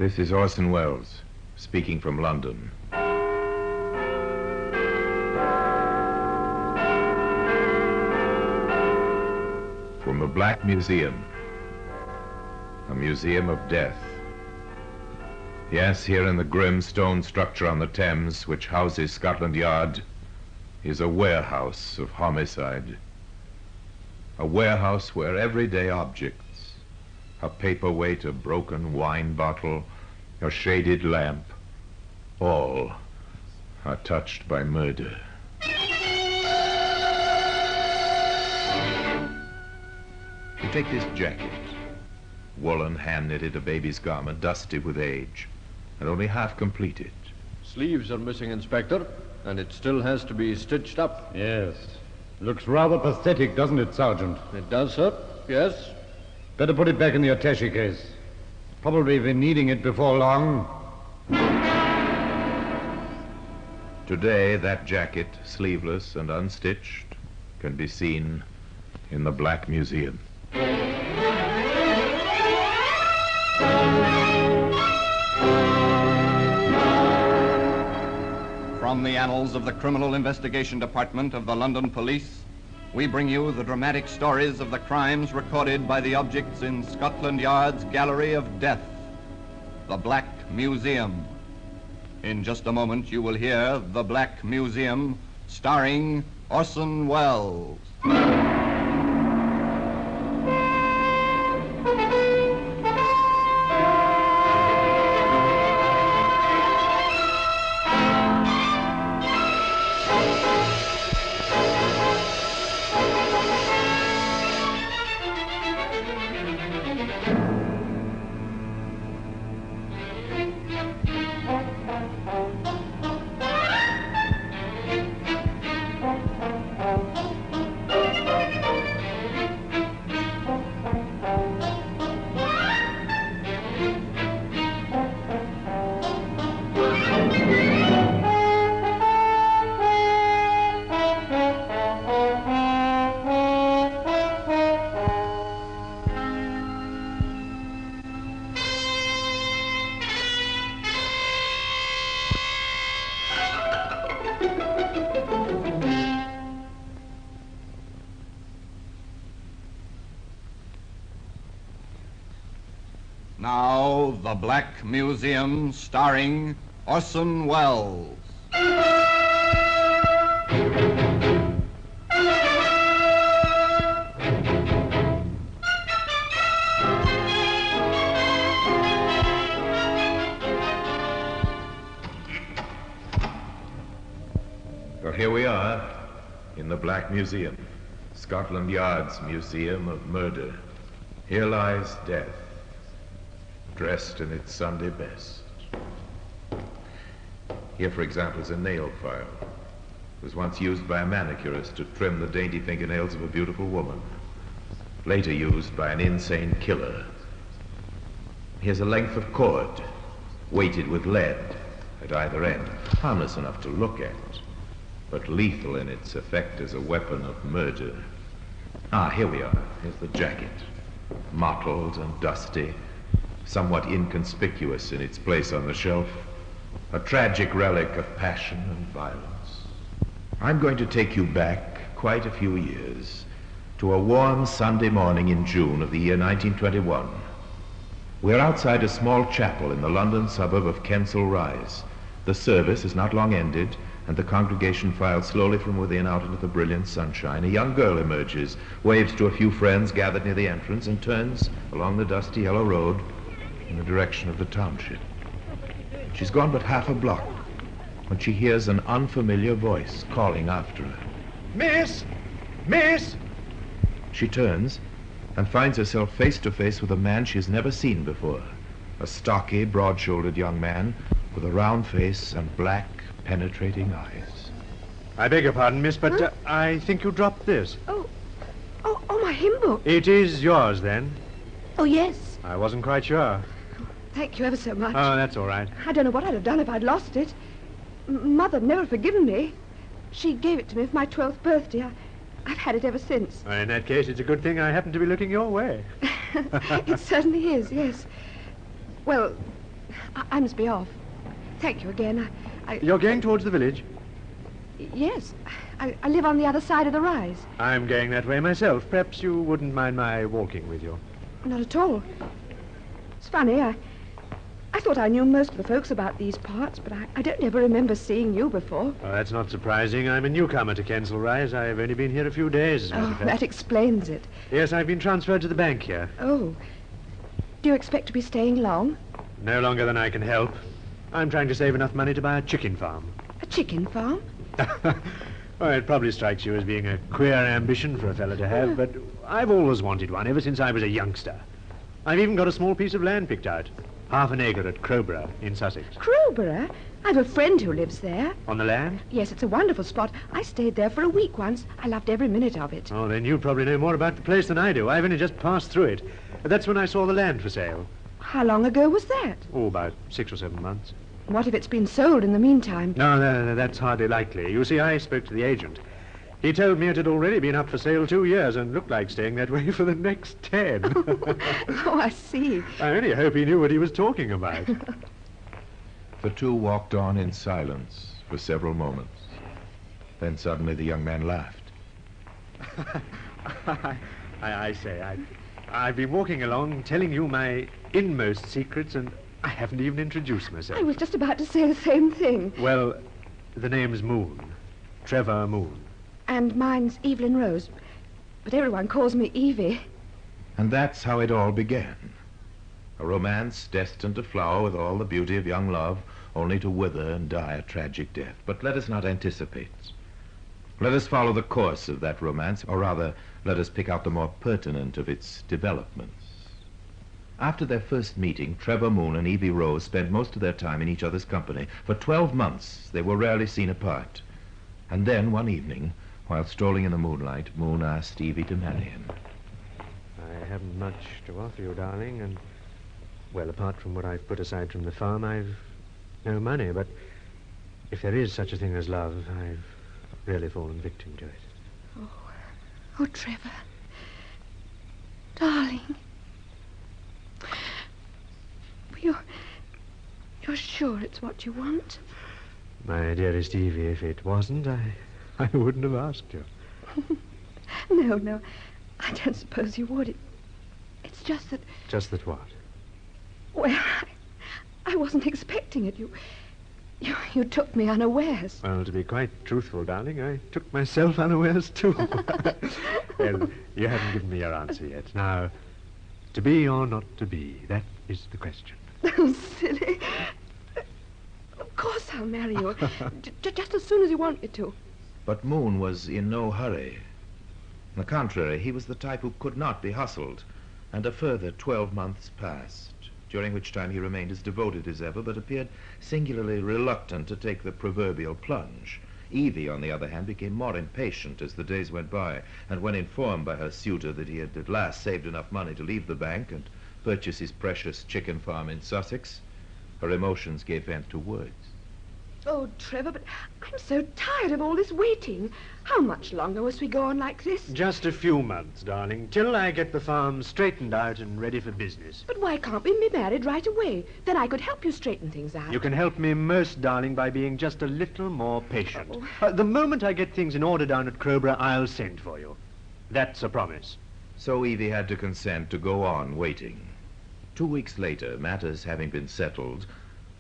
This is Orson Welles, speaking from London. From the Black Museum, a museum of death. Yes, here in the grim stone structure on the Thames, which houses Scotland Yard, is a warehouse of homicide. A warehouse where everyday objects, a paperweight, a broken wine bottle, a shaded lamp, all are touched by murder. You take this jacket, woolen, hand-knitted, a baby's garment, dusty with age, and only half completed. Sleeves are missing, Inspector, and it still has to be stitched up. Yes. Looks rather pathetic, doesn't it, Sergeant? It does, sir. Yes. Better put it back in the attaché case. Probably be needing it before long. Today, that jacket, sleeveless and unstitched, can be seen in the Black Museum. From the annals of the Criminal Investigation Department of the London Police, we bring you the dramatic stories of the crimes recorded by the objects in Scotland Yard's Gallery of Death, the Black Museum. In just a moment, you will hear The Black Museum, starring Orson Welles. Now, The Black Museum, starring Orson Welles. Well, here we are in the Black Museum, Scotland Yard's Museum of Murder. Here lies death, dressed in its Sunday best. Here, for example, is a nail file. It was once used by a manicurist to trim the dainty fingernails of a beautiful woman, later used by an insane killer. Here's a length of cord, weighted with lead at either end, harmless enough to look at, but lethal in its effect as a weapon of murder. Here we are. Here's the jacket, mottled and dusty, somewhat inconspicuous in its place on the shelf, a tragic relic of passion and violence. I'm going to take you back quite a few years to a warm Sunday morning in June of the year 1921. We're outside a small chapel in the London suburb of Kensal Rise. The service is not long ended, and the congregation files slowly from within out into the brilliant sunshine. A young girl emerges, waves to a few friends gathered near the entrance, and turns along the dusty yellow road in the direction of the township. She's gone but half a block when she hears an unfamiliar voice calling after her. Miss! Miss! She turns and finds herself face to face with a man she has never seen before. A stocky, broad-shouldered young man with a round face and black, penetrating eyes. I beg your pardon, miss, but I think you dropped this. Oh, my hymn book. It is yours, then? Oh, yes. I wasn't quite sure. Thank you ever so much. Oh, that's all right. I don't know what I'd have done if I'd lost it. Mother'd never forgiven me. She gave it to me for my 12th birthday. I've had it ever since. In that case, it's a good thing I happen to be looking your way. It certainly is, yes. Well, I must be off. Thank you again. You're going towards the village? Yes. I live on the other side of the rise. I'm going that way myself. Perhaps you wouldn't mind my walking with you. Not at all. It's funny, I thought I knew most of the folks about these parts, but I don't ever remember seeing you before. Oh, that's not surprising. I'm a newcomer to Kensal Rise. I've only been here a few days, as a matter of fact. That explains it. Yes, I've been transferred to the bank here. Oh. Do you expect to be staying long? No longer than I can help. I'm trying to save enough money to buy a chicken farm. A chicken farm? Well, it probably strikes you as being a queer ambition for a fella to have, but I've always wanted one, ever since I was a youngster. I've even got a small piece of land picked out. Half an acre at Crowborough in Sussex. Crowborough? I've a friend who lives there. On the land? Yes, it's a wonderful spot. I stayed there for a week once. I loved every minute of it. Oh, then you probably know more about the place than I do. I've only just passed through it. That's when I saw the land for sale. How long ago was that? Oh, about 6 or 7 months. What if it's been sold in the meantime? No, that's hardly likely. You see, I spoke to the agent. He told me it had already been up for sale 2 years and looked like staying that way for the next 10. Oh, I see. I only hope he knew what he was talking about. The two walked on in silence for several moments. Then suddenly the young man laughed. I've been walking along telling you my inmost secrets, and I haven't even introduced myself. I was just about to say the same thing. Well, the name's Moon. Trevor Moon. And mine's Evelyn Rose. But everyone calls me Evie. And that's how it all began. A romance destined to flower with all the beauty of young love, only to wither and die a tragic death. But let us not anticipate. Let us follow the course of that romance, or rather, let us pick out the more pertinent of its developments. After their first meeting, Trevor Moon and Evie Rose spent most of their time in each other's company. For 12 months, they were rarely seen apart. And then, one evening, while strolling in the moonlight, Moon asked Evie to marry him. I haven't much to offer you, darling, and, well, apart from what I've put aside from the farm, I've no money, but if there is such a thing as love, I've really fallen victim to it. Oh, Trevor. Darling. You're sure it's what you want? My dearest Evie, if it wasn't, I wouldn't have asked you. No, I don't suppose you would. It's just that... Just that what? Well, I wasn't expecting it. You took me unawares. Well, to be quite truthful, darling, I took myself unawares, too. Well, you haven't given me your answer yet. Now, to be or not to be, that is the question. Oh, silly. Of course I'll marry you. Just as soon as you want me to. But Moon was in no hurry. On the contrary, he was the type who could not be hustled. And a further 12 months passed, during which time he remained as devoted as ever, but appeared singularly reluctant to take the proverbial plunge. Evie, on the other hand, became more impatient as the days went by, and when informed by her suitor that he had at last saved enough money to leave the bank and purchase his precious chicken farm in Sussex, her emotions gave vent to words. Oh, Trevor, but I'm so tired of all this waiting. How much longer must we go on like this? Just a few months, darling, till I get the farm straightened out and ready for business. But why can't we be married right away? Then I could help you straighten things out. You can help me most, darling, by being just a little more patient. The moment I get things in order down at Crowborough, I'll send for you. That's a promise. So Evie had to consent to go on waiting. 2 weeks later, matters having been settled,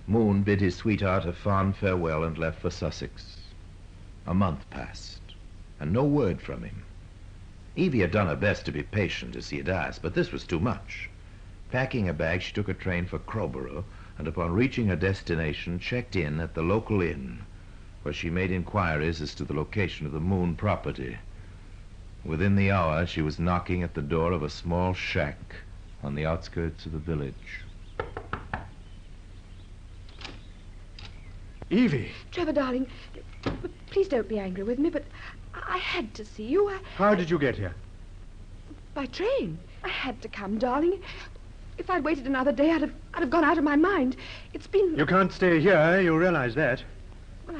Moon bid his sweetheart a fond farewell and left for Sussex. A month passed, and no word from him. Evie had done her best to be patient, as he had asked, but this was too much. Packing a bag, she took a train for Crowborough, and upon reaching her destination, checked in at the local inn, where she made inquiries as to the location of the Moon property. Within the hour, she was knocking at the door of a small shack on the outskirts of the village. Evie! Trevor, darling, please don't be angry with me, but I had to see you. How did you get here? By train. I had to come, darling. If I'd waited another day, I'd have gone out of my mind. It's been... You can't stay here, you realize that. Well,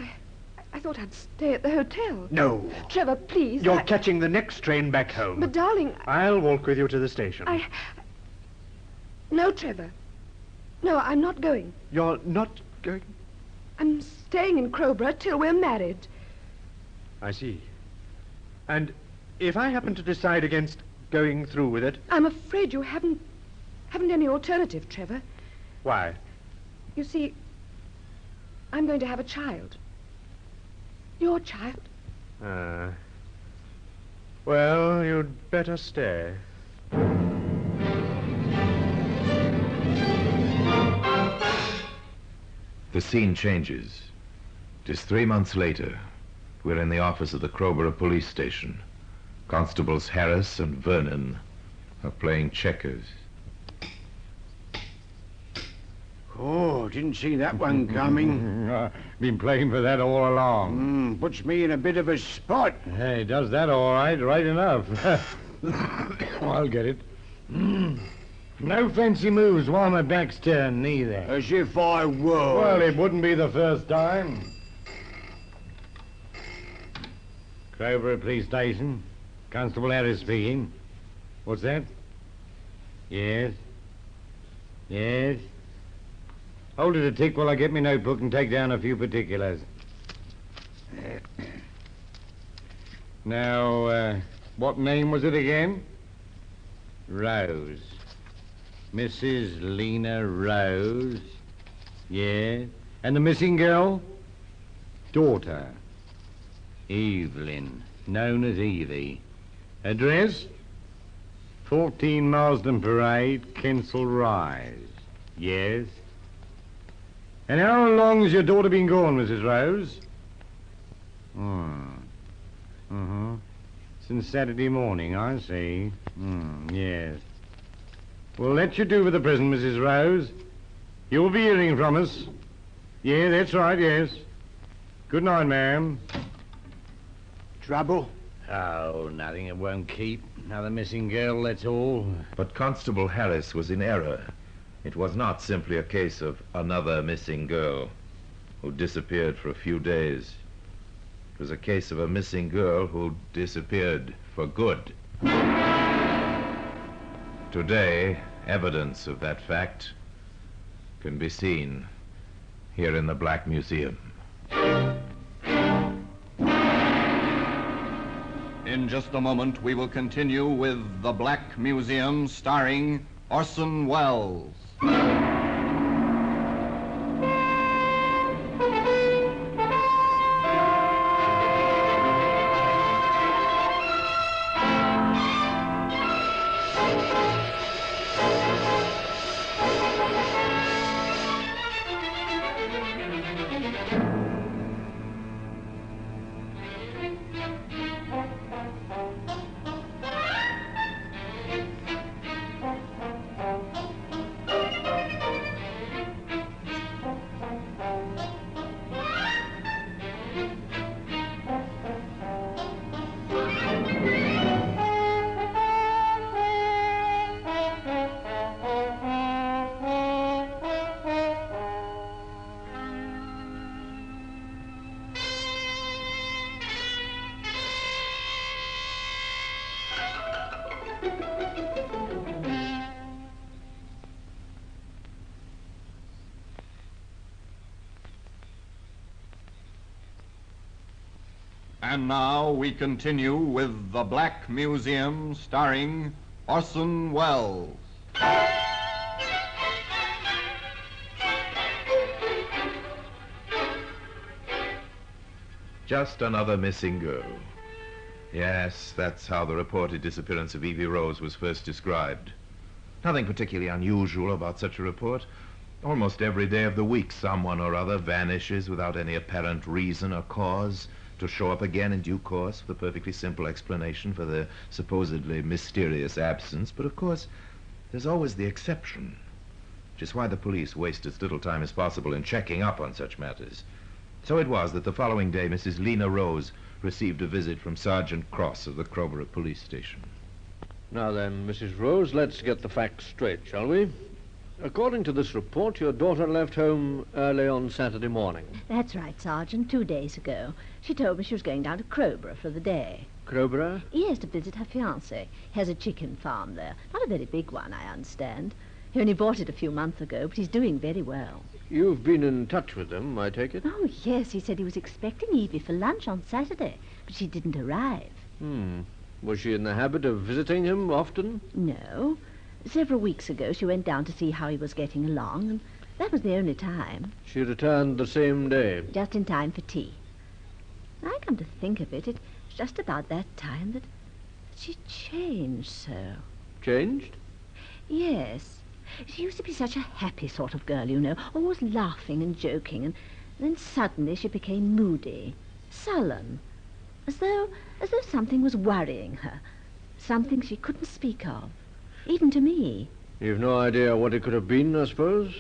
I thought I'd stay at the hotel. No. Trevor, please. You're catching the next train back home. But, darling... I'll walk with you to the station. No, Trevor. No, I'm not going. You're not going? I'm staying in Crowborough till we're married. I see. And if I happen to decide against going through with it? I'm afraid you haven't any alternative, Trevor. Why? You see, I'm going to have a child. Your child. Well, you'd better stay. The scene changes. It is 3 months later. We're in the office of the Crowborough police station. Constables Harris and Vernon are playing checkers. Oh, didn't see that one coming. Been playing for that all along. Puts me in a bit of a spot. Hey, does that all right, right enough. I'll get it. No fancy moves while my back's turned, neither. As if I were. Well, it wouldn't be the first time. Crowborough Police Station. Constable Harris speaking. What's that? Yes. Yes. Hold it a tick while I get my notebook and take down a few particulars. Now, what name was it again? Rose. Mrs. Lena Rose. Yeah. And the missing girl? Daughter. Evelyn, known as Evie. Address? 14 Marsden Parade, Kensal Rise. Yes. And how long has your daughter been gone, Mrs. Rose? Since Saturday morning, I see. Yes. Well, let you do for the present, Mrs. Rose. You'll be hearing from us. Yeah, that's right, yes. Good night, ma'am. Trouble? Oh, nothing it won't keep. Another missing girl, that's all. But Constable Harris was in error. It was not simply a case of another missing girl who disappeared for a few days. It was a case of a missing girl who disappeared for good. Today, evidence of that fact can be seen here in the Black Museum. In just a moment, we will continue with The Black Museum, starring Orson Welles. And now we continue with The Black Museum, starring Orson Welles. Just another missing girl. Yes, that's how the reported disappearance of Evie Rose was first described. Nothing particularly unusual about such a report. Almost every day of the week, someone or other vanishes without any apparent reason or cause, to show up again in due course with a perfectly simple explanation for their supposedly mysterious absence. But of course, there's always the exception, which is why the police waste as little time as possible in checking up on such matters. So it was that the following day, Mrs. Lena Rose received a visit from Sergeant Cross of the Crowborough Police Station. Now then, Mrs. Rose, let's get the facts straight, shall we? According to this report, your daughter left home early on Saturday morning. That's right, Sergeant. 2 days ago. She told me she was going down to Crowborough for the day. Crowborough? Yes, to visit her fiancé. He has a chicken farm there. Not a very big one, I understand. He only bought it a few months ago, but he's doing very well. You've been in touch with him, I take it? Oh, yes, he said he was expecting Evie for lunch on Saturday, but she didn't arrive. Was she in the habit of visiting him often? No. Several weeks ago she went down to see how he was getting along, and that was the only time. She returned the same day. Just in time for tea. I come to think of it, it's just about that time that she changed so. Changed? Yes. She used to be such a happy sort of girl, you know, always laughing and joking, and then suddenly she became moody, sullen, as though something was worrying her, something she couldn't speak of, even to me. You've no idea what it could have been, I suppose?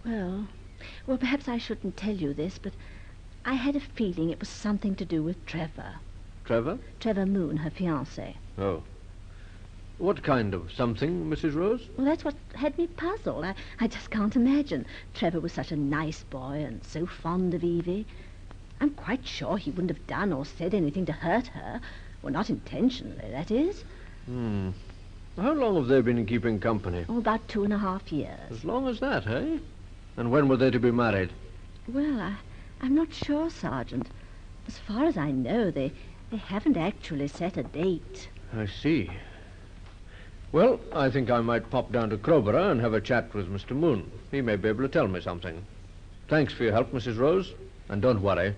Well, perhaps I shouldn't tell you this, but I had a feeling it was something to do with Trevor. Trevor? Trevor Moon, her fiancé. Oh. What kind of something, Mrs. Rose? Well, that's what had me puzzled. I just can't imagine. Trevor was such a nice boy and so fond of Evie. I'm quite sure he wouldn't have done or said anything to hurt her. Well, not intentionally, that is. How long have they been keeping company? Oh, about 2.5 years. As long as that, eh? And when were they to be married? Well, I'm not sure, Sergeant. As far as I know, they haven't actually set a date. I see. Well, I think I might pop down to Crowborough and have a chat with Mr. Moon. He may be able to tell me something. Thanks for your help, Mrs. Rose. And don't worry.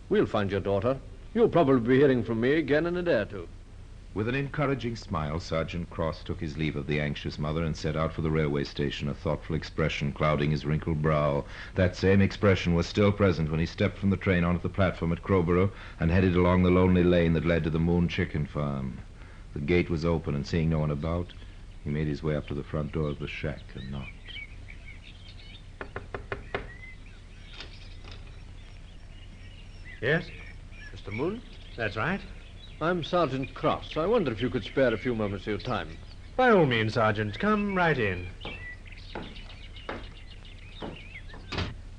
We'll find your daughter. You'll probably be hearing from me again in a day or two. With an encouraging smile, Sergeant Cross took his leave of the anxious mother and set out for the railway station, a thoughtful expression clouding his wrinkled brow. That same expression was still present when he stepped from the train onto the platform at Crowborough and headed along the lonely lane that led to the Moon Chicken Farm. The gate was open, and seeing no one about, he made his way up to the front door of the shack and knocked. Yes? Mr. Moon? That's right. I'm Sergeant Cross. I wonder if you could spare a few moments of your time. By all means, Sergeant. Come right in.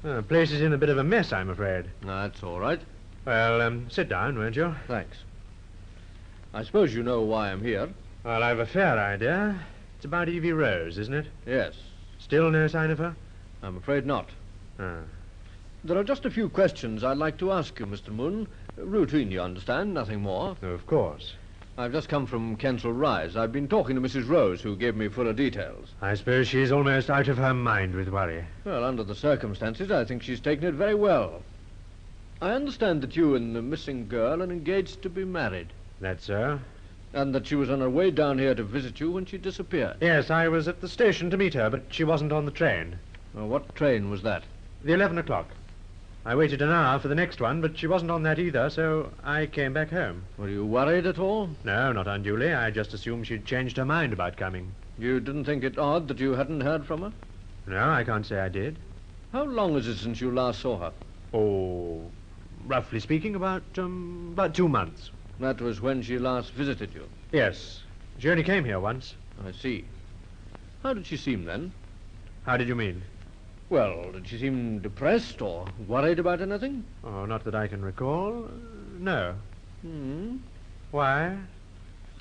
The place is in a bit of a mess, I'm afraid. That's all right. Well, sit down, won't you? Thanks. I suppose you know why I'm here. Well, I've a fair idea. It's about Evie Rose, isn't it? Yes. Still no sign of her? I'm afraid not. Ah. There are just a few questions I'd like to ask you, Mr. Moon. Routine, you understand, nothing more. Of course. I've just come from Kensal Rise. I've been talking to Mrs. Rose, who gave me fuller details. I suppose she's almost out of her mind with worry. Well, under the circumstances, I think she's taken it very well. I understand that you and the missing girl are engaged to be married. That's so. And that she was on her way down here to visit you when she disappeared. Yes, I was at the station to meet her, but she wasn't on the train. Well, what train was that? The 11 o'clock. I waited an hour for the next one, but she wasn't on that either, so I came back home. Were you worried at all? No, not unduly. I just assumed she'd changed her mind about coming. You didn't think it odd that you hadn't heard from her? No, I can't say I did. How long is it since you last saw her? Oh, roughly speaking, about 2 months. That was when she last visited you? Yes. She only came here once. I see. How did she seem then? How did you mean? Well, did she seem depressed or worried about anything? Oh, not that I can recall. No. Why?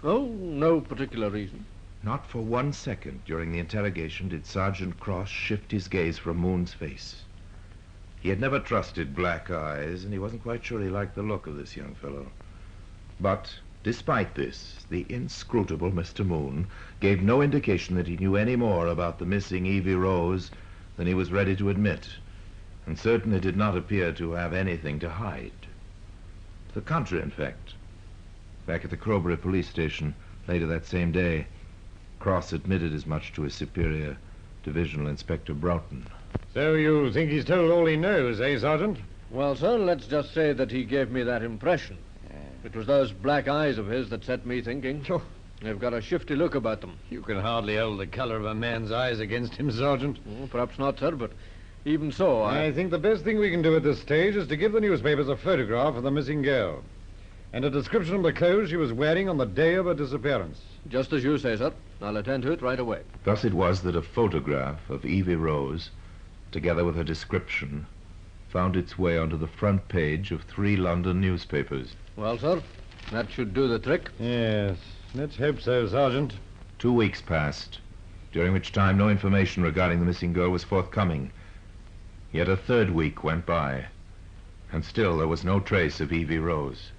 Oh, no particular reason. Not for 1 second during the interrogation did Sergeant Cross shift his gaze from Moon's face. He had never trusted black eyes, and he wasn't quite sure he liked the look of this young fellow. But, despite this, the inscrutable Mr. Moon gave no indication that he knew any more about the missing Evie Rose than he was ready to admit, and certainly did not appear to have anything to hide. The contrary, in fact. Back at the Crowborough police station later that same day, Cross admitted as much to his superior, Divisional Inspector Broughton. So you think he's told all he knows, eh, Sergeant? Well, sir, let's just say that he gave me that impression. It was those black eyes of his that set me thinking. Oh. They've got a shifty look about them. You can hardly hold the color of a man's eyes against him, Sergeant. Oh, perhaps not, sir, but even so, I think the best thing we can do at this stage is to give the newspapers a photograph of the missing girl and a description of the clothes she was wearing on the day of her disappearance. Just as you say, sir. I'll attend to it right away. Thus it was that a photograph of Evie Rose, together with her description, found its way onto the front page of 3 London newspapers. Well, sir, that should do the trick. Yes, let's hope so, Sergeant. 2 weeks passed, during which time no information regarding the missing girl was forthcoming. Yet a third week went by, and still there was no trace of Evie Rose.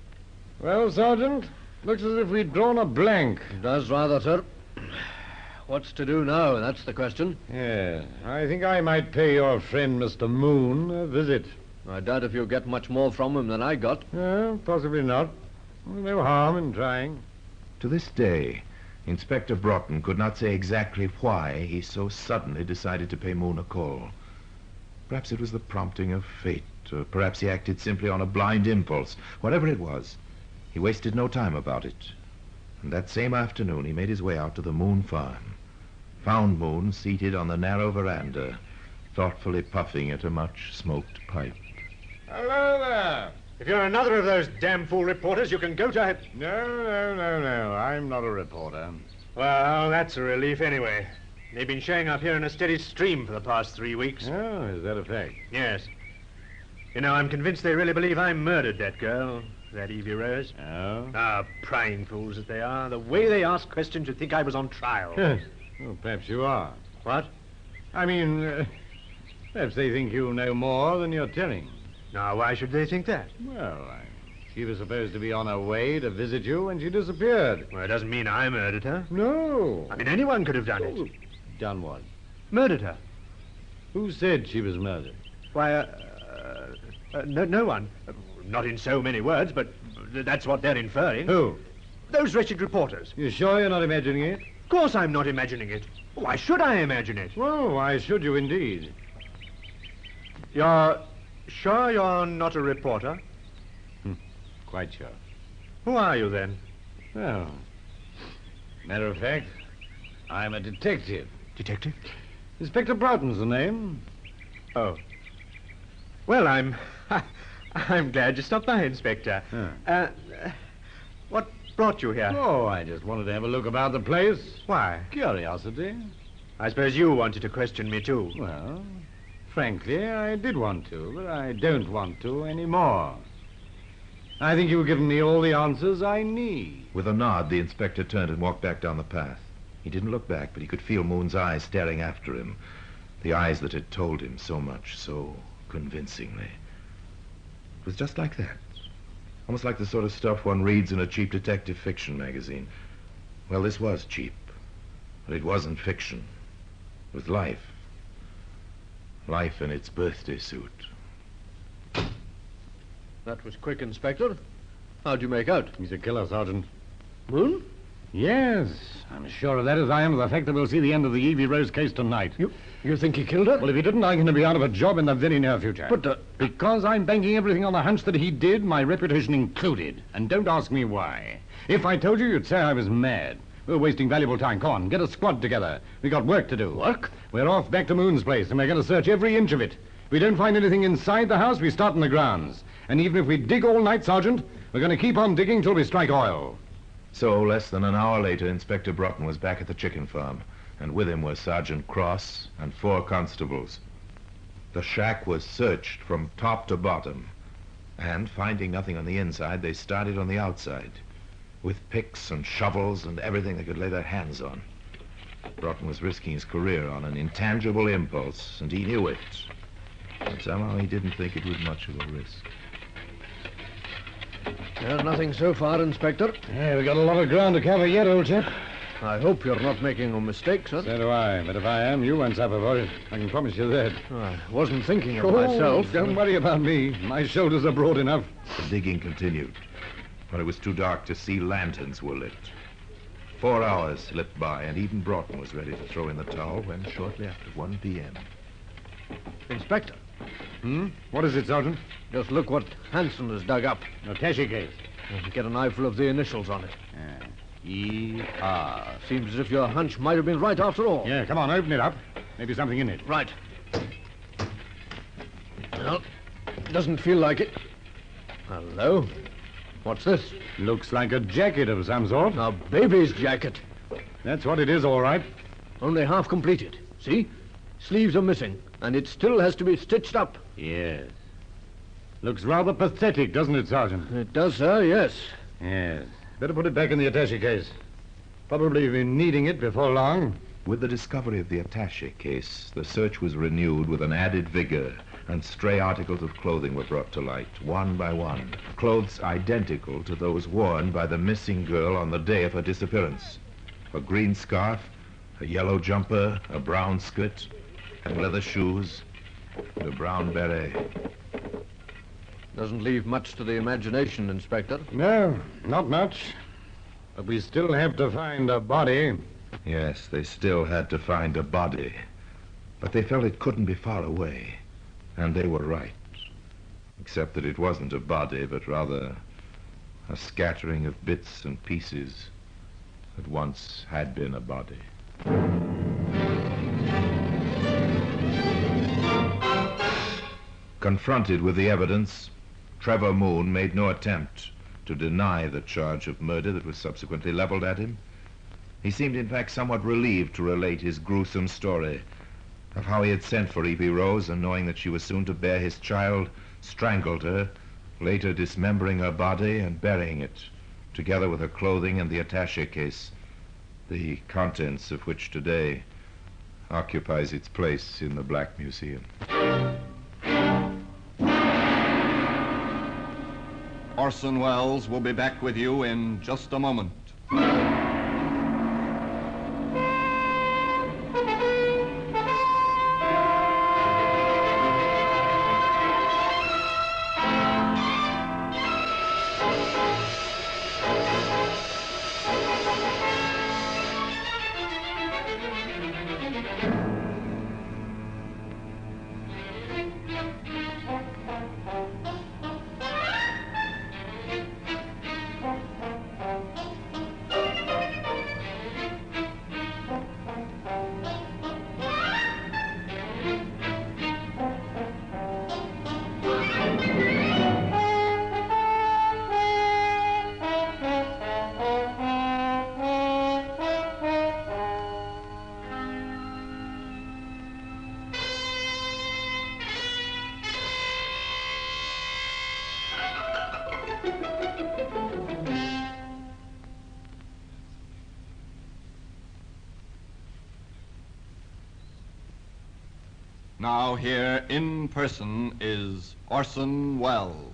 Well, Sergeant, looks as if we'd drawn a blank. It does rather, sir. What's to do now? That's the question. Yeah, I think I might pay your friend Mr. Moon a visit. I doubt if you'll get much more from him than I got. Possibly not. No harm in trying. To this day, Inspector Broughton could not say exactly why he so suddenly decided to pay Moon a call. Perhaps it was the prompting of fate, or perhaps he acted simply on a blind impulse. Whatever it was, he wasted no time about it. And that same afternoon, he made his way out to the Moon farm, found Moon seated on the narrow veranda, thoughtfully puffing at a much-smoked pipe. Hello there. If you're another of those damn fool reporters, you can go to... No. I'm not a reporter. Well, that's a relief anyway. They've been showing up here in a steady stream for the past 3 weeks. Oh, is that a fact? Yes. You know, I'm convinced they really believe I murdered that girl, that Evie Rose. Oh? Ah, prying fools that they are. The way they ask questions, you'd think I was on trial. Yes. Well, perhaps you are. What? I mean, perhaps they think you know more than you're telling. Now, why should they think that? Well, she was supposed to be on her way to visit you when she disappeared. Well, it doesn't mean I murdered her. No. I mean, anyone could have done it. Done what? Murdered her. Who said she was murdered? Why, no one. Not in so many words, but that's what they're inferring. Who? Those wretched reporters. You sure you're not imagining it? Of course I'm not imagining it. Why should I imagine it? Well, why should you indeed? You're sure you're not a reporter? Quite sure. Who are you, then? Well, matter of fact, I'm a detective. Detective? Inspector Broughton's the name. Oh. Well, I'm glad you stopped by, Inspector. What brought you here? Oh, I just wanted to have a look about the place. Why? Curiosity. I suppose you wanted to question me, too. Well, frankly, I did want to, but I don't want to anymore. I think you've given me all the answers I need. With a nod, the inspector turned and walked back down the path. He didn't look back, but he could feel Moon's eyes staring after him. The eyes that had told him so much, so convincingly. It was just like that. Almost like the sort of stuff one reads in a cheap detective fiction magazine. Well, this was cheap, but it wasn't fiction. It was life. Life in its birthday suit. That was quick, Inspector. How'd you make out? He's a killer, Sergeant. Moon? Yes, I'm as sure of that as I am of the fact that we'll see the end of the Evie Rose case tonight. You think he killed her? Well, if he didn't, I'm going to be out of a job in the very near future. But, Because I'm banking everything on the hunch that he did, my reputation included. And don't ask me why. If I told you, you'd say I was mad. We're wasting valuable time. Come on, get a squad together. We got work to do. Work? We're off back to Moon's place, and we're going to search every inch of it. If we don't find anything inside the house, we start in the grounds. And even if we dig all night, Sergeant, we're going to keep on digging till we strike oil. So, less than an hour later, Inspector Broughton was back at the chicken farm, and with him were Sergeant Cross and 4 constables. The shack was searched from top to bottom, and finding nothing on the inside, they started on the outside, with picks and shovels and everything they could lay their hands on. Broughton was risking his career on an intangible impulse, and he knew it. But somehow he didn't think it was much of a risk. There's nothing so far, Inspector. Yeah, we got a lot of ground to cover yet, old chap. I hope you're not making a mistake, sir. So do I, but if I am, you won't suffer for it. I can promise you that. I wasn't thinking of myself. Don't worry about me. My shoulders are broad enough. The digging continued. When it was too dark to see, lanterns were lit. 4 hours slipped by, and even Broughton was ready to throw in the towel when, shortly after 1 p.m. Inspector, What is it, Sergeant? just look what Hanson has dug up. A attache case. Get an eyeful of the initials on it. E.R. Seems as if your hunch might have been right after all. Yeah, come on, open it up. Maybe something in it. Right. Well, doesn't feel like it. Hello? What's this? Looks like a jacket of some sort. A baby's jacket. That's what it is, all right. Only half completed. See? Sleeves are missing, and it still has to be stitched up. Yes. Looks rather pathetic, doesn't it, Sergeant? It does, sir, yes. Yes. Better put it back in the attache case. Probably been needing it before long. With the discovery of the attaché case, the search was renewed with an added vigor, and stray articles of clothing were brought to light, one by one. Clothes identical to those worn by the missing girl on the day of her disappearance. A green scarf, a yellow jumper, a brown skirt, leather shoes, and a brown beret. Doesn't leave much to the imagination, Inspector. No, not much. But we still have to find a body. Yes, they still had to find a body. But they felt it couldn't be far away. And they were right. Except that it wasn't a body, but rather a scattering of bits and pieces that once had been a body. Confronted with the evidence, Trevor Moon made no attempt to deny the charge of murder that was subsequently leveled at him. He seemed, in fact, somewhat relieved to relate his gruesome story of how he had sent for Evie Rose and, knowing that she was soon to bear his child, strangled her, later dismembering her body and burying it, together with her clothing and the attaché case, the contents of which today occupies its place in the Black Museum. Orson Welles will be back with you in just a moment. Now here in person is Orson Welles.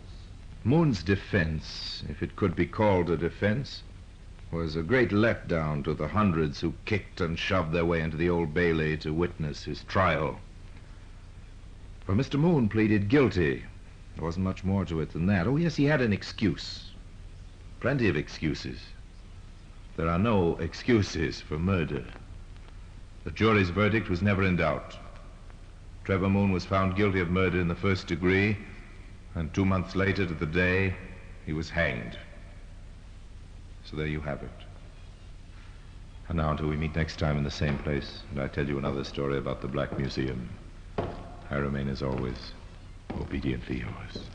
Moon's defense, if it could be called a defense, was a great letdown to the hundreds who kicked and shoved their way into the Old Bailey to witness his trial. For Mr. Moon pleaded guilty. There wasn't much more to it than that. Oh, yes, he had an excuse. Plenty of excuses. There are no excuses for murder. The jury's verdict was never in doubt. Trevor Moon was found guilty of murder in the first degree, and 2 months later to the day, he was hanged. So there you have it. And now until we meet next time in the same place, and I tell you another story about the Black Museum, I remain, as always, obediently yours.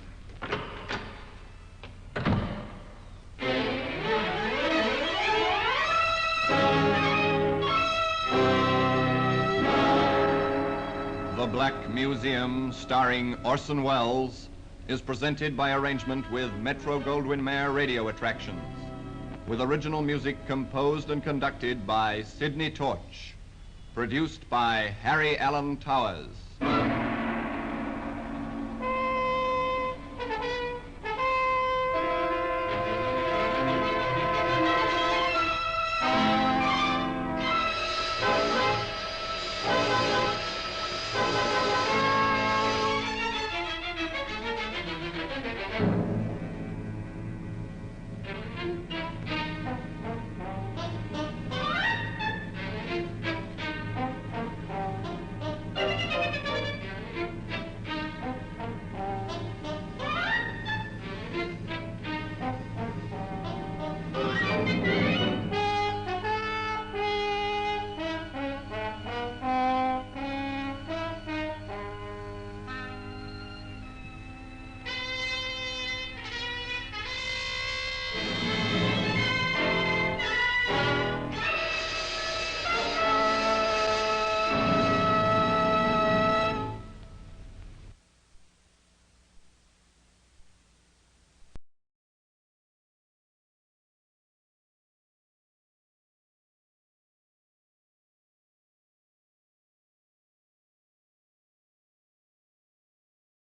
The Black Museum, starring Orson Welles, is presented by arrangement with Metro-Goldwyn-Mayer Radio Attractions, with original music composed and conducted by Sidney Torch, produced by Harry Allen Towers.